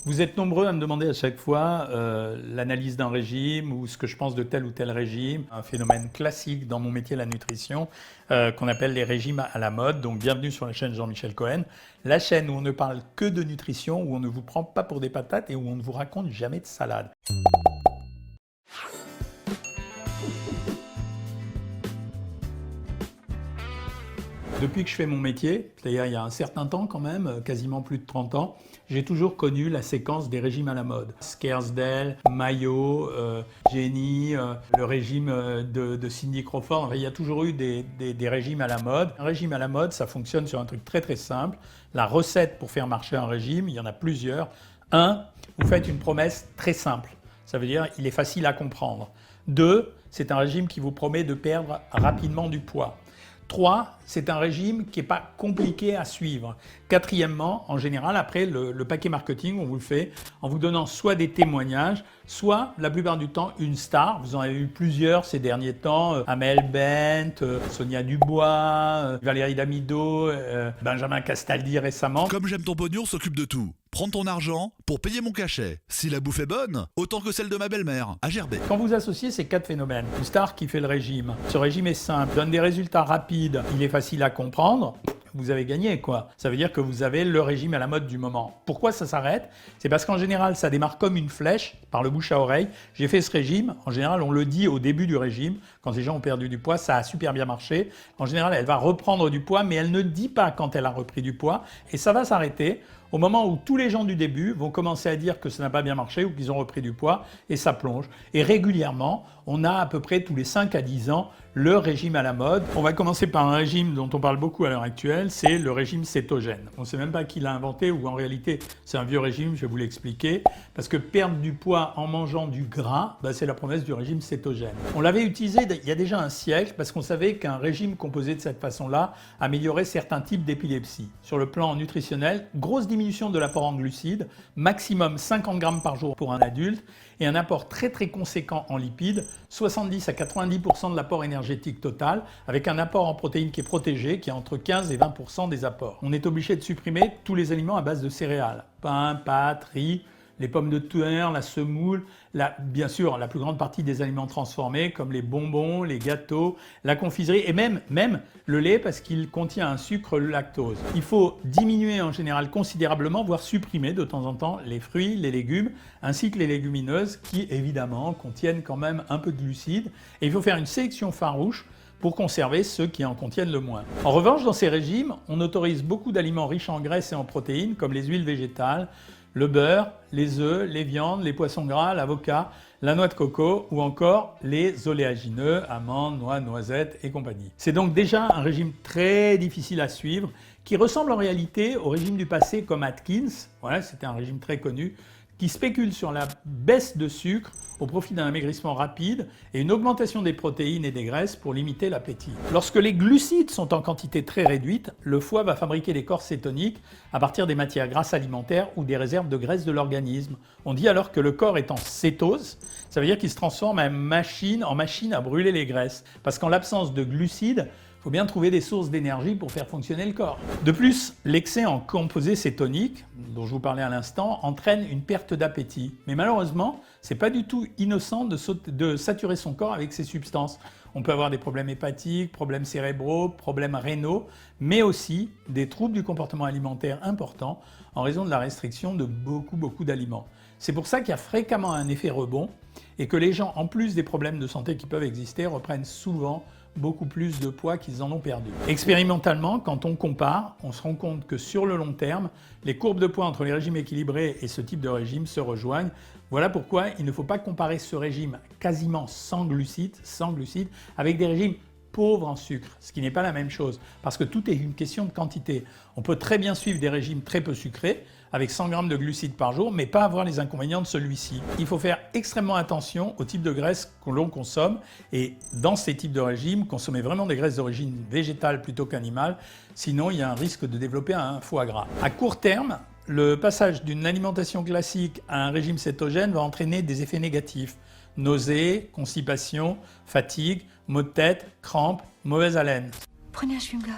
Vous êtes nombreux à me demander à chaque fois l'analyse d'un régime ou ce que je pense de tel ou tel régime. Un phénomène classique dans mon métier, la nutrition, qu'on appelle les régimes à la mode. Donc bienvenue sur la chaîne Jean-Michel Cohen, la chaîne où on ne parle que de nutrition, où on ne vous prend pas pour des patates et où on ne vous raconte jamais de salade. Depuis que je fais mon métier, c'est-à-dire il y a un certain temps quand même, quasiment plus de 30 ans, j'ai toujours connu la séquence des régimes à la mode. Scarsdale, Mayo, Jenny, le régime de Cindy Crawford. Enfin, il y a toujours eu des régimes à la mode. Un régime à la mode, ça fonctionne sur un truc très très simple. La recette pour faire marcher un régime, il y en a plusieurs. 1, vous faites une promesse très simple. Ça veut dire il est facile à comprendre. 2, c'est un régime qui vous promet de perdre rapidement du poids. 3, c'est un régime qui n'est pas compliqué à suivre. 4e, en général, après, le paquet marketing, on vous le fait en vous donnant soit des témoignages, soit, la plupart du temps, une star. Vous en avez eu plusieurs ces derniers temps. Amel Bent, Sonia Dubois, Valérie Damido, Benjamin Castaldi récemment. Comme j'aime ton pognon, s'occupe de tout. Prends ton argent pour payer mon cachet. Si la bouffe est bonne, autant que celle de ma belle-mère, à Gerbet. Quand vous associez ces 4 phénomènes, une star qui fait le régime, ce régime est simple, donne des résultats rapides, il est facile à comprendre, vous avez gagné quoi. Ça veut dire que vous avez le régime à la mode du moment. Pourquoi ça s'arrête? C'est parce qu'en général, ça démarre comme une flèche, par le bouche à oreille. J'ai fait ce régime, en général, on le dit au début du régime, quand les gens ont perdu du poids, ça a super bien marché. En général, elle va reprendre du poids, mais elle ne dit pas quand elle a repris du poids, et ça va s'arrêter au moment où tous les gens du début vont commencer à dire que ça n'a pas bien marché ou qu'ils ont repris du poids, et ça plonge. Et régulièrement, on a à peu près tous les 5 à 10 ans le régime à la mode. On va commencer par un régime dont on parle beaucoup à l'heure actuelle, c'est le régime cétogène. On ne sait même pas qui l'a inventé ou en réalité c'est un vieux régime, je vais vous l'expliquer, parce que perdre du poids en mangeant du gras, c'est la promesse du régime cétogène. On l'avait utilisé il y a déjà un siècle parce qu'on savait qu'un régime composé de cette façon-là améliorait certains types d'épilepsie. Sur le plan nutritionnel, grosse diminution de l'apport en glucides, maximum 50 grammes par jour pour un adulte, et un apport très très conséquent en lipides, 70 à 90% de l'apport énergétique total, avec un apport en protéines qui est protégé, qui est entre 15 et 20% des apports. On est obligé de supprimer tous les aliments à base de céréales, pain, pâtes, riz, les pommes de terre, la semoule, bien sûr la plus grande partie des aliments transformés comme les bonbons, les gâteaux, la confiserie et même le lait parce qu'il contient un sucre, le lactose. Il faut diminuer en général considérablement, voire supprimer de temps en temps les fruits, les légumes ainsi que les légumineuses qui évidemment contiennent quand même un peu de glucides et il faut faire une sélection farouche pour conserver ceux qui en contiennent le moins. En revanche, dans ces régimes, on autorise beaucoup d'aliments riches en graisses et en protéines comme les huiles végétales, le beurre, les œufs, les viandes, les poissons gras, l'avocat, la noix de coco ou encore les oléagineux, amandes, noix, noisettes et compagnie. C'est donc déjà un régime très difficile à suivre qui ressemble en réalité au régime du passé comme Atkins, voilà, c'était un régime très connu, qui spécule sur la baisse de sucre au profit d'un amaigrissement rapide et une augmentation des protéines et des graisses pour limiter l'appétit. Lorsque les glucides sont en quantité très réduite, le foie va fabriquer des corps cétoniques à partir des matières grasses alimentaires ou des réserves de graisse de l'organisme. On dit alors que le corps est en cétose, ça veut dire qu'il se transforme en machine à brûler les graisses, parce qu'en l'absence de glucides, il faut bien trouver des sources d'énergie pour faire fonctionner le corps. De plus, l'excès en composés cétoniques, dont je vous parlais à l'instant, entraîne une perte d'appétit. Mais malheureusement, c'est pas du tout innocent de saturer son corps avec ces substances. On peut avoir des problèmes hépatiques, problèmes cérébraux, problèmes rénaux, mais aussi des troubles du comportement alimentaire importants en raison de la restriction de beaucoup d'aliments. C'est pour ça qu'il y a fréquemment un effet rebond et que les gens, en plus des problèmes de santé qui peuvent exister, reprennent souvent beaucoup plus de poids qu'ils en ont perdu. Expérimentalement, quand on compare, on se rend compte que sur le long terme, les courbes de poids entre les régimes équilibrés et ce type de régime se rejoignent. Voilà pourquoi il ne faut pas comparer ce régime quasiment sans glucides avec des régimes pauvres en sucre, ce qui n'est pas la même chose, parce que tout est une question de quantité. On peut très bien suivre des régimes très peu sucrés, avec 100 grammes de glucides par jour, mais pas avoir les inconvénients de celui-ci. Il faut faire extrêmement attention au type de graisse que l'on consomme, et dans ces types de régimes, consommer vraiment des graisses d'origine végétale plutôt qu'animale, sinon il y a un risque de développer un foie gras. À court terme, le passage d'une alimentation classique à un régime cétogène va entraîner des effets négatifs. Nausées, constipation, fatigue, maux de tête, crampes, mauvaise haleine. Prenez un chewing-gum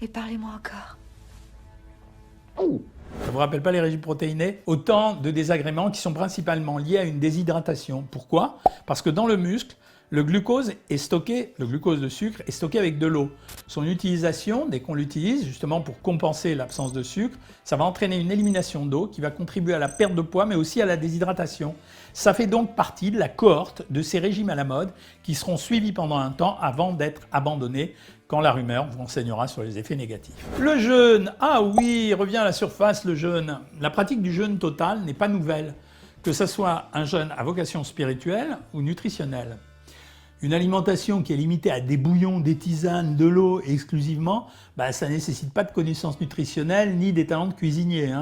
et parlez-moi encore. Ça vous rappelle pas les régimes protéinés? Autant de désagréments qui sont principalement liés à une déshydratation. Pourquoi? Parce que dans le muscle, le glucose de sucre est stocké avec de l'eau. Son utilisation, dès qu'on l'utilise, justement pour compenser l'absence de sucre, ça va entraîner une élimination d'eau qui va contribuer à la perte de poids, mais aussi à la déshydratation. Ça fait donc partie de la cohorte de ces régimes à la mode qui seront suivis pendant un temps avant d'être abandonnés quand la rumeur vous renseignera sur les effets négatifs. Le jeûne, ah oui, revient à la surface le jeûne. La pratique du jeûne total n'est pas nouvelle, que ce soit un jeûne à vocation spirituelle ou nutritionnelle. Une alimentation qui est limitée à des bouillons, des tisanes, de l'eau exclusivement, ça ne nécessite pas de connaissances nutritionnelles ni des talents de cuisinier.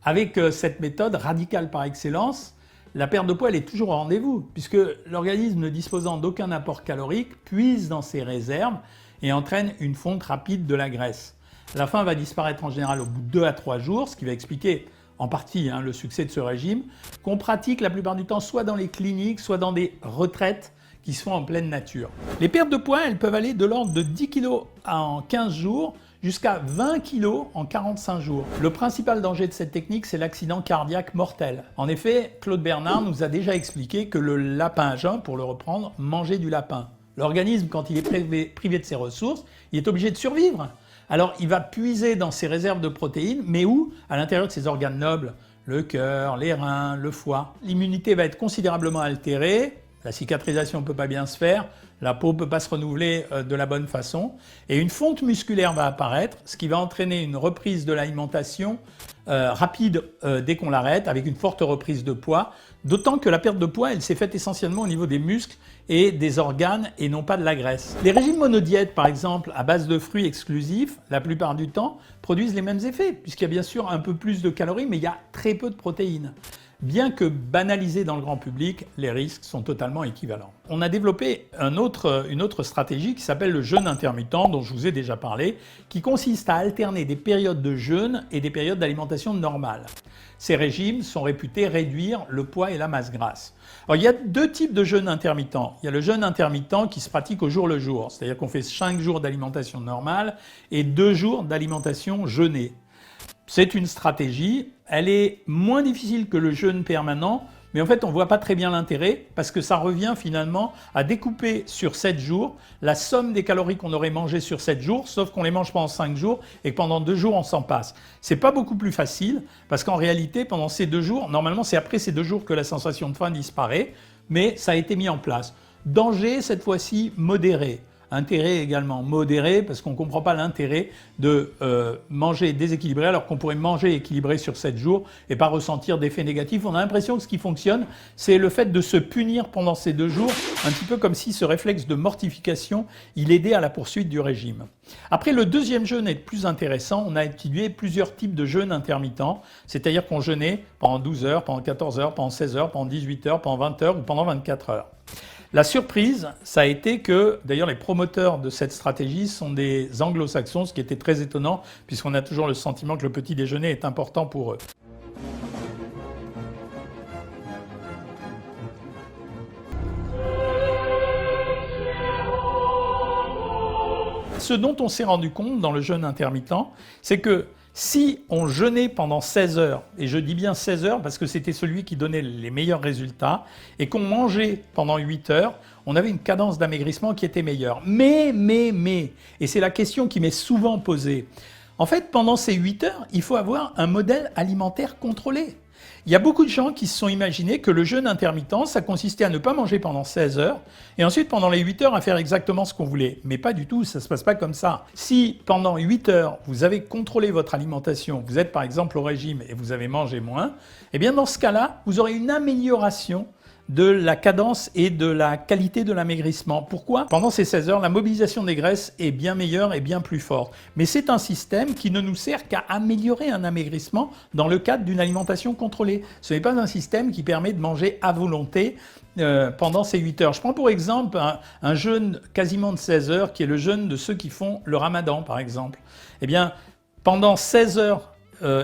Avec cette méthode radicale par excellence, la perte de poids elle est toujours au rendez-vous, puisque l'organisme ne disposant d'aucun apport calorique puise dans ses réserves et entraîne une fonte rapide de la graisse. La faim va disparaître en général au bout de 2 à 3 jours, ce qui va expliquer en partie le succès de ce régime, qu'on pratique la plupart du temps soit dans les cliniques, soit dans des retraites qui se font en pleine nature. Les pertes de poids, elles peuvent aller de l'ordre de 10 kg en 15 jours jusqu'à 20 kg en 45 jours. Le principal danger de cette technique, c'est l'accident cardiaque mortel. En effet, Claude Bernard nous a déjà expliqué que le lapin à jeun, pour le reprendre, mangeait du lapin. L'organisme, quand il est privé de ses ressources, il est obligé de survivre. Alors, il va puiser dans ses réserves de protéines, mais où? À l'intérieur de ses organes nobles, le cœur, les reins, le foie. L'immunité va être considérablement altérée. La cicatrisation ne peut pas bien se faire, la peau ne peut pas se renouveler de la bonne façon et une fonte musculaire va apparaître, ce qui va entraîner une reprise de l'alimentation rapide dès qu'on l'arrête, avec une forte reprise de poids, d'autant que la perte de poids elle s'est faite essentiellement au niveau des muscles et des organes et non pas de la graisse. Les régimes monodiètes par exemple, à base de fruits exclusifs, la plupart du temps, produisent les mêmes effets, puisqu'il y a bien sûr un peu plus de calories, mais il y a très peu de protéines. Bien que banalisés dans le grand public, les risques sont totalement équivalents. On a développé une autre stratégie qui s'appelle le jeûne intermittent, dont je vous ai déjà parlé, qui consiste à alterner des périodes de jeûne et des périodes d'alimentation normale. Ces régimes sont réputés réduire le poids et la masse grasse. Alors, il y a 2 types de jeûne intermittent. Il y a le jeûne intermittent qui se pratique au jour le jour, c'est-à-dire qu'on fait 5 jours d'alimentation normale et 2 jours d'alimentation jeûnée. C'est une stratégie, elle est moins difficile que le jeûne permanent, mais en fait on ne voit pas très bien l'intérêt parce que ça revient finalement à découper sur 7 jours la somme des calories qu'on aurait mangées sur 7 jours, sauf qu'on les mange pendant 5 jours et que pendant 2 jours on s'en passe. C'est pas beaucoup plus facile parce qu'en réalité pendant ces 2 jours, normalement c'est après ces 2 jours que la sensation de faim disparaît, mais ça a été mis en place. Danger cette fois-ci modéré. Intérêt également modéré, parce qu'on ne comprend pas l'intérêt de manger déséquilibré alors qu'on pourrait manger équilibré sur 7 jours et pas ressentir d'effets négatifs. On a l'impression que ce qui fonctionne, c'est le fait de se punir pendant ces 2 jours, un petit peu comme si ce réflexe de mortification, il aidait à la poursuite du régime. Après, le deuxième jeûne est plus intéressant. On a étudié plusieurs types de jeûnes intermittents, c'est-à-dire qu'on jeûnait pendant 12 heures, pendant 14 heures, pendant 16 heures, pendant 18 heures, pendant 20 heures ou pendant 24 heures. La surprise, ça a été que, d'ailleurs les promoteurs de cette stratégie sont des anglo-saxons, ce qui était très étonnant, puisqu'on a toujours le sentiment que le petit déjeuner est important pour eux. Ce dont on s'est rendu compte dans le jeûne intermittent, c'est que si on jeûnait pendant 16 heures, et je dis bien 16 heures parce que c'était celui qui donnait les meilleurs résultats, et qu'on mangeait pendant 8 heures, on avait une cadence d'amaigrissement qui était meilleure. Mais, et c'est la question qui m'est souvent posée, en fait, pendant ces 8 heures, il faut avoir un modèle alimentaire contrôlé. Il y a beaucoup de gens qui se sont imaginés que le jeûne intermittent, ça consistait à ne pas manger pendant 16 heures et ensuite pendant les 8 heures à faire exactement ce qu'on voulait. Mais pas du tout, ça ne se passe pas comme ça. Si pendant 8 heures, vous avez contrôlé votre alimentation, vous êtes par exemple au régime et vous avez mangé moins, eh bien dans ce cas-là, vous aurez une amélioration de la cadence et de la qualité de l'amaigrissement. Pourquoi? Pendant ces 16 heures, la mobilisation des graisses est bien meilleure et bien plus forte. Mais c'est un système qui ne nous sert qu'à améliorer un amaigrissement dans le cadre d'une alimentation contrôlée. Ce n'est pas un système qui permet de manger à volonté pendant ces 8 heures. Je prends pour exemple un jeûne quasiment de 16 heures qui est le jeûne de ceux qui font le ramadan par exemple. Eh bien, pendant 16 heures,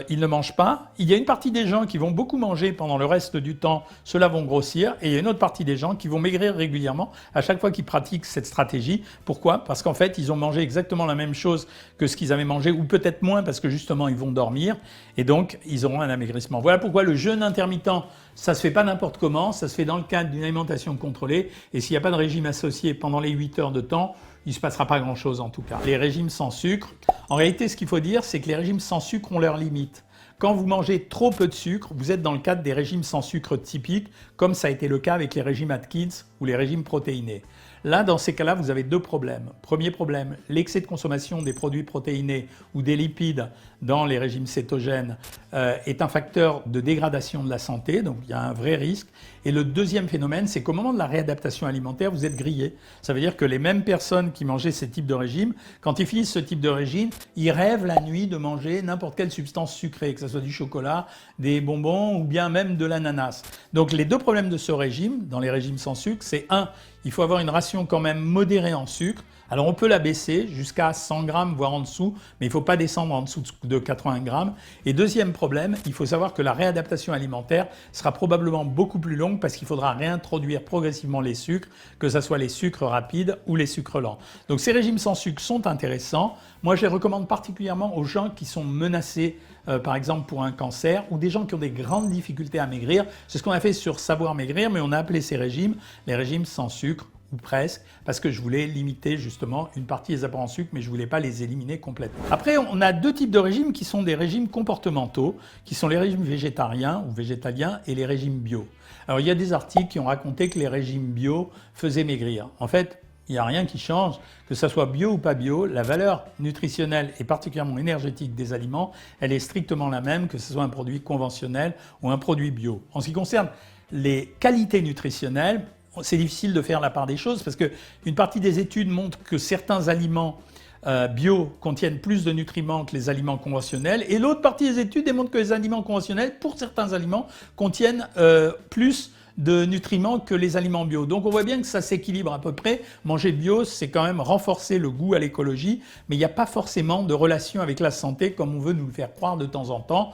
ils ne mangent pas. Il y a une partie des gens qui vont beaucoup manger pendant le reste du temps, ceux-là vont grossir. Et il y a une autre partie des gens qui vont maigrir régulièrement à chaque fois qu'ils pratiquent cette stratégie. Pourquoi ? Parce qu'en fait, ils ont mangé exactement la même chose que ce qu'ils avaient mangé, ou peut-être moins parce que justement, ils vont dormir. Et donc, ils auront un amaigrissement. Voilà pourquoi le jeûne intermittent, ça se fait pas n'importe comment. Ça se fait dans le cadre d'une alimentation contrôlée. Et s'il n'y a pas de régime associé pendant les 8 heures de temps, il ne se passera pas grand-chose en tout cas. Les régimes sans sucre, en réalité, ce qu'il faut dire, c'est que les régimes sans sucre ont leurs limites. Quand vous mangez trop peu de sucre, vous êtes dans le cadre des régimes sans sucre typiques, comme ça a été le cas avec les régimes Atkins ou les régimes protéinés. Là, dans ces cas-là, vous avez deux problèmes. Premier problème, l'excès de consommation des produits protéinés ou des lipides dans les régimes cétogènes est un facteur de dégradation de la santé, donc il y a un vrai risque. Et le deuxième phénomène, c'est qu'au moment de la réadaptation alimentaire, vous êtes grillé. Ça veut dire que les mêmes personnes qui mangeaient ce type de régime, quand ils finissent ce type de régime, ils rêvent la nuit de manger n'importe quelle substance sucrée, que ce soit du chocolat, des bonbons ou bien même de l'ananas. Donc les deux problèmes de ce régime, dans les régimes sans sucre, c'est un, il faut avoir une ration quand même modérée en sucre. Alors on peut la baisser jusqu'à 100 grammes, voire en dessous, mais il ne faut pas descendre en dessous de 80 grammes. Et deuxième problème, il faut savoir que la réadaptation alimentaire sera probablement beaucoup plus longue parce qu'il faudra réintroduire progressivement les sucres, que ce soit les sucres rapides ou les sucres lents. Donc ces régimes sans sucre sont intéressants. Moi, je les recommande particulièrement aux gens qui sont menacés, par exemple pour un cancer, ou des gens qui ont des grandes difficultés à maigrir. C'est ce qu'on a fait sur Savoir Maigrir, mais on a appelé ces régimes les régimes sans sucre, ou presque, parce que je voulais limiter justement une partie des apports en sucre, mais je ne voulais pas les éliminer complètement. Après, on a deux types de régimes qui sont des régimes comportementaux, qui sont les régimes végétariens ou végétaliens et les régimes bio. Alors, il y a des articles qui ont raconté que les régimes bio faisaient maigrir. En fait, il n'y a rien qui change, que ça soit bio ou pas bio, la valeur nutritionnelle et particulièrement énergétique des aliments, elle est strictement la même que ce soit un produit conventionnel ou un produit bio. En ce qui concerne les qualités nutritionnelles, c'est difficile de faire la part des choses parce qu'une partie des études montre que certains aliments bio contiennent plus de nutriments que les aliments conventionnels et l'autre partie des études démontre que les aliments conventionnels, pour certains aliments, contiennent plus de nutriments que les aliments bio. Donc on voit bien que ça s'équilibre à peu près. Manger bio, c'est quand même renforcer le goût à l'écologie, mais il n'y a pas forcément de relation avec la santé comme on veut nous le faire croire de temps en temps.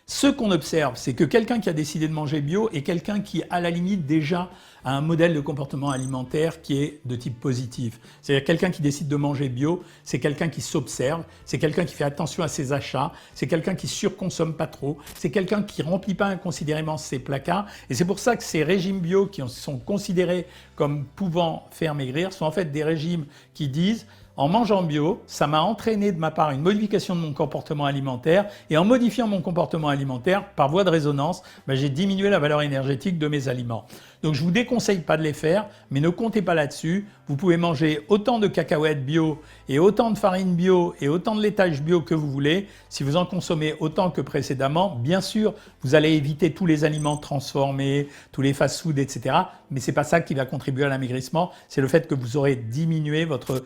Ce qu'on observe, c'est que quelqu'un qui a décidé de manger bio est quelqu'un qui, à la limite, déjà a un modèle de comportement alimentaire qui est de type positif. C'est-à-dire quelqu'un qui décide de manger bio, c'est quelqu'un qui s'observe, c'est quelqu'un qui fait attention à ses achats, c'est quelqu'un qui surconsomme pas trop, c'est quelqu'un qui remplit pas inconsidérément ses placards. Et c'est pour ça que ces régimes bio qui sont considérés comme pouvant faire maigrir sont en fait des régimes qui disent: en mangeant bio, ça m'a entraîné de ma part une modification de mon comportement alimentaire et en modifiant mon comportement alimentaire, par voie de résonance, j'ai diminué la valeur énergétique de mes aliments. Donc je ne vous déconseille pas de les faire, mais ne comptez pas là-dessus. Vous pouvez manger autant de cacahuètes bio et autant de farine bio et autant de laitage bio que vous voulez. Si vous en consommez autant que précédemment, bien sûr, vous allez éviter tous les aliments transformés, tous les fast-foods, etc. Mais ce n'est pas ça qui va contribuer à l'amaigrissement, c'est le fait que vous aurez diminué votre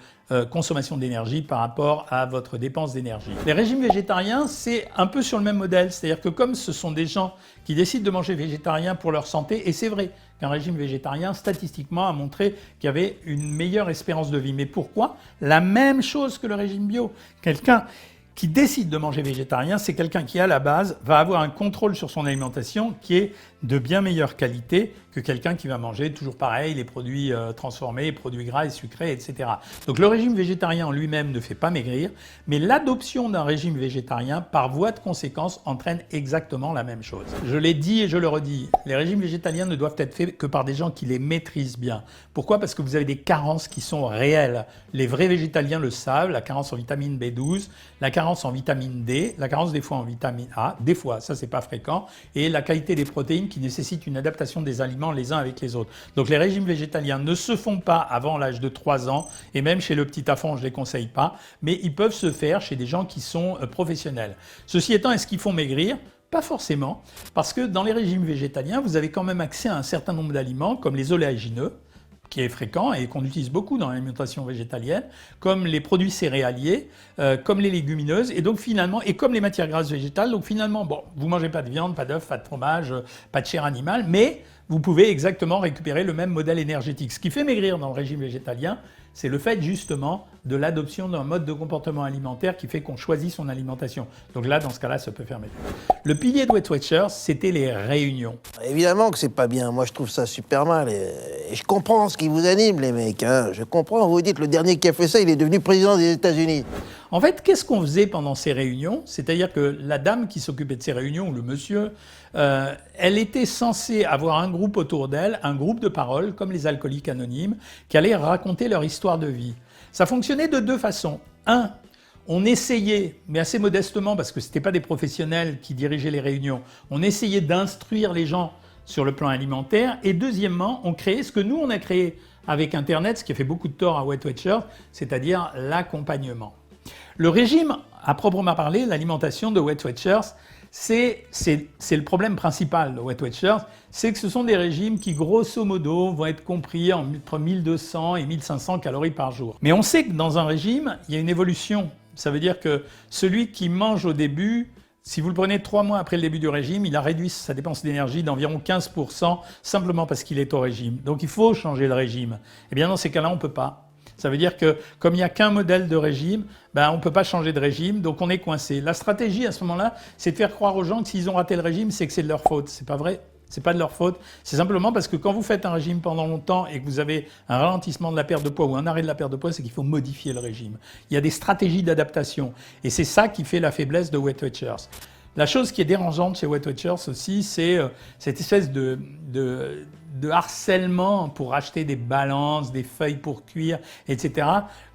consommation d'énergie par rapport à votre dépense d'énergie. Les régimes végétariens, c'est un peu sur le même modèle, c'est-à-dire que comme ce sont des gens qui décident de manger végétarien pour leur santé, et c'est vrai qu'un régime végétarien, statistiquement, a montré qu'il y avait une meilleure espérance de vie. Mais pourquoi ? La même chose que le régime bio. Quelqu'un qui décide de manger végétarien, c'est quelqu'un qui, à la base, va avoir un contrôle sur son alimentation qui est de bien meilleure qualité que quelqu'un qui va manger toujours pareil, les produits transformés, les produits gras et sucrés, etc. Donc le régime végétarien en lui-même ne fait pas maigrir, mais l'adoption d'un régime végétarien, par voie de conséquence, entraîne exactement la même chose. Je l'ai dit et je le redis, les régimes végétaliens ne doivent être faits que par des gens qui les maîtrisent bien. Pourquoi ? Parce que vous avez des carences qui sont réelles. Les vrais végétaliens le savent, la carence en vitamine B12, la carence en vitamine D, la carence des fois en vitamine A, des fois, ça c'est pas fréquent, et la qualité des protéines qui nécessitent une adaptation des aliments les uns avec les autres. Donc les régimes végétaliens ne se font pas avant l'âge de 3 ans, et même chez le petit enfant, je ne les conseille pas, mais ils peuvent se faire chez des gens qui sont professionnels. Ceci étant, est-ce qu'ils font maigrir ? Pas forcément, parce que dans les régimes végétaliens, vous avez quand même accès à un certain nombre d'aliments, comme les oléagineux, qui est fréquent et qu'on utilise beaucoup dans l'alimentation végétalienne, comme les produits céréaliers, comme les légumineuses, et donc finalement, et comme les matières grasses végétales. Donc finalement, bon, vous ne mangez pas de viande, pas d'œufs, pas de fromage, pas de chair animale, mais vous pouvez exactement récupérer le même modèle énergétique. Ce qui fait maigrir dans le régime végétalien, c'est le fait justement de l'adoption d'un mode de comportement alimentaire qui fait qu'on choisit son alimentation. Donc là, dans ce cas-là, ça peut faire méthode. Le pilier de Weight Watchers, c'était les réunions. Évidemment que c'est pas bien, moi je trouve ça super mal. Et je comprends ce qui vous anime, les mecs, hein. Je comprends, vous dites, le dernier qui a fait ça, il est devenu président des États-Unis. En fait, qu'est-ce qu'on faisait pendant ces réunions? C'est-à-dire que la dame qui s'occupait de ces réunions, ou le monsieur, elle était censée avoir un groupe autour d'elle, un groupe de parole, comme les alcooliques anonymes, qui allaient raconter leur histoire de vie. Ça fonctionnait de deux façons. Un, on essayait, mais assez modestement, parce que ce n'étaient pas des professionnels qui dirigeaient les réunions, on essayait d'instruire les gens sur le plan alimentaire. Et deuxièmement, on créait ce que nous, on a créé avec Internet, ce qui a fait beaucoup de tort à Weight Watchers, c'est-à-dire l'accompagnement. Le régime, à proprement parler, l'alimentation de Weight Watchers, c'est le problème principal de Weight Watchers, c'est que ce sont des régimes qui, grosso modo, vont être compris entre 1200 et 1500 calories par jour. Mais on sait que dans un régime, il y a une évolution. Ça veut dire que celui qui mange au début, si vous le prenez 3 mois après le début du régime, il a réduit sa dépense d'énergie d'environ 15%, simplement parce qu'il est au régime. Donc il faut changer le régime. Eh bien dans ces cas-là, on ne peut pas. Ça veut dire que comme il n'y a qu'un modèle de régime, on ne peut pas changer de régime, donc on est coincé. La stratégie à ce moment-là, c'est de faire croire aux gens que s'ils ont raté le régime, c'est que c'est de leur faute. C'est pas vrai. C'est pas de leur faute. C'est simplement parce que quand vous faites un régime pendant longtemps et que vous avez un ralentissement de la perte de poids ou un arrêt de la perte de poids, c'est qu'il faut modifier le régime. Il y a des stratégies d'adaptation. Et c'est ça qui fait la faiblesse de Weight Watchers. La chose qui est dérangeante chez Weight Watchers aussi, c'est cette espèce de harcèlement pour acheter des balances, des feuilles pour cuire, etc.,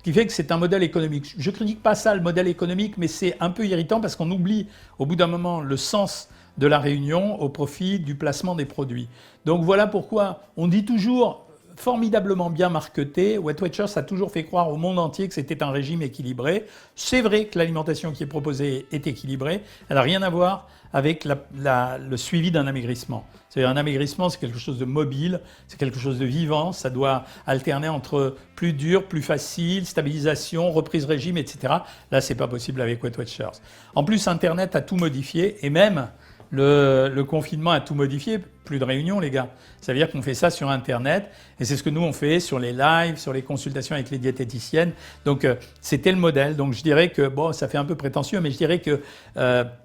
qui fait que c'est un modèle économique. Je ne critique pas ça, le modèle économique, mais c'est un peu irritant parce qu'on oublie au bout d'un moment le sens de la réunion au profit du placement des produits. Donc voilà pourquoi on dit toujours formidablement bien marketé. Weight Watchers a toujours fait croire au monde entier que c'était un régime équilibré. C'est vrai que l'alimentation qui est proposée est équilibrée. Elle n'a rien à voir avec le suivi d'un amaigrissement. C'est-à-dire un amaigrissement, c'est quelque chose de mobile, c'est quelque chose de vivant. Ça doit alterner entre plus dur, plus facile, stabilisation, reprise régime, etc. Là, c'est pas possible avec Weight Watchers. En plus, Internet a tout modifié et même le confinement a tout modifié. Plus de réunions, les gars. Ça veut dire qu'on fait ça sur Internet. Et c'est ce que nous, on fait sur les lives, sur les consultations avec les diététiciennes. Donc, c'était le modèle. Donc, je dirais que, bon, ça fait un peu prétentieux, mais je dirais que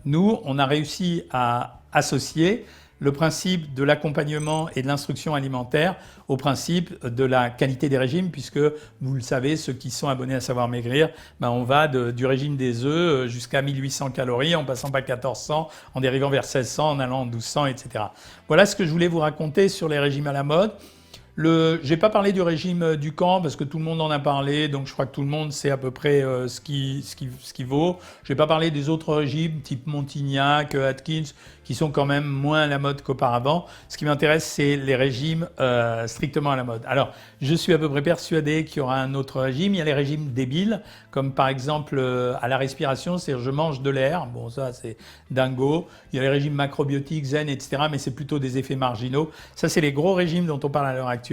nous, on a réussi à associer le principe de l'accompagnement et de l'instruction alimentaire au principe de la qualité des régimes, puisque, vous le savez, ceux qui sont abonnés à Savoir Maigrir, on va du régime des œufs jusqu'à 1800 calories, en passant par 1400, en dérivant vers 1600, en allant en 1200, etc. Voilà ce que je voulais vous raconter sur les régimes à la mode. Je n'ai pas parlé du régime du camp parce que tout le monde en a parlé, donc je crois que tout le monde sait à peu près ce qui vaut. Je n'ai pas parlé des autres régimes type Montignac, Atkins, qui sont quand même moins à la mode qu'auparavant. Ce qui m'intéresse, c'est les régimes strictement à la mode. Alors, je suis à peu près persuadé qu'il y aura un autre régime. Il y a les régimes débiles, comme par exemple à la respiration, c'est-à-dire je mange de l'air. Bon, ça, c'est dingo. Il y a les régimes macrobiotiques, zen, etc., mais c'est plutôt des effets marginaux. Ça, c'est les gros régimes dont on parle à l'heure actuelle.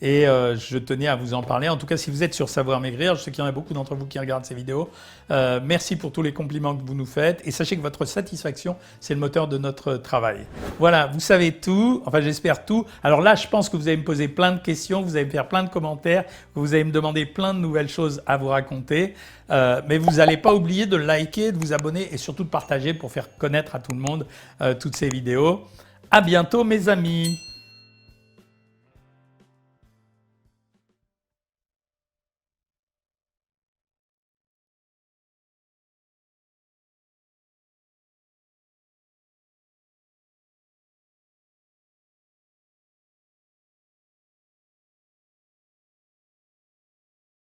Et je tenais à vous en parler. En tout cas, si vous êtes sur Savoir Maigrir, je sais qu'il y en a beaucoup d'entre vous qui regardent ces vidéos. Merci pour tous les compliments que vous nous faites. Et sachez que votre satisfaction, c'est le moteur de notre travail. Voilà, vous savez tout. Enfin, j'espère tout. Alors là, je pense que vous allez me poser plein de questions, vous allez me faire plein de commentaires, vous allez me demander plein de nouvelles choses à vous raconter. Mais vous n'allez pas oublier de liker, de vous abonner et surtout de partager pour faire connaître à tout le monde toutes ces vidéos. À bientôt, mes amis.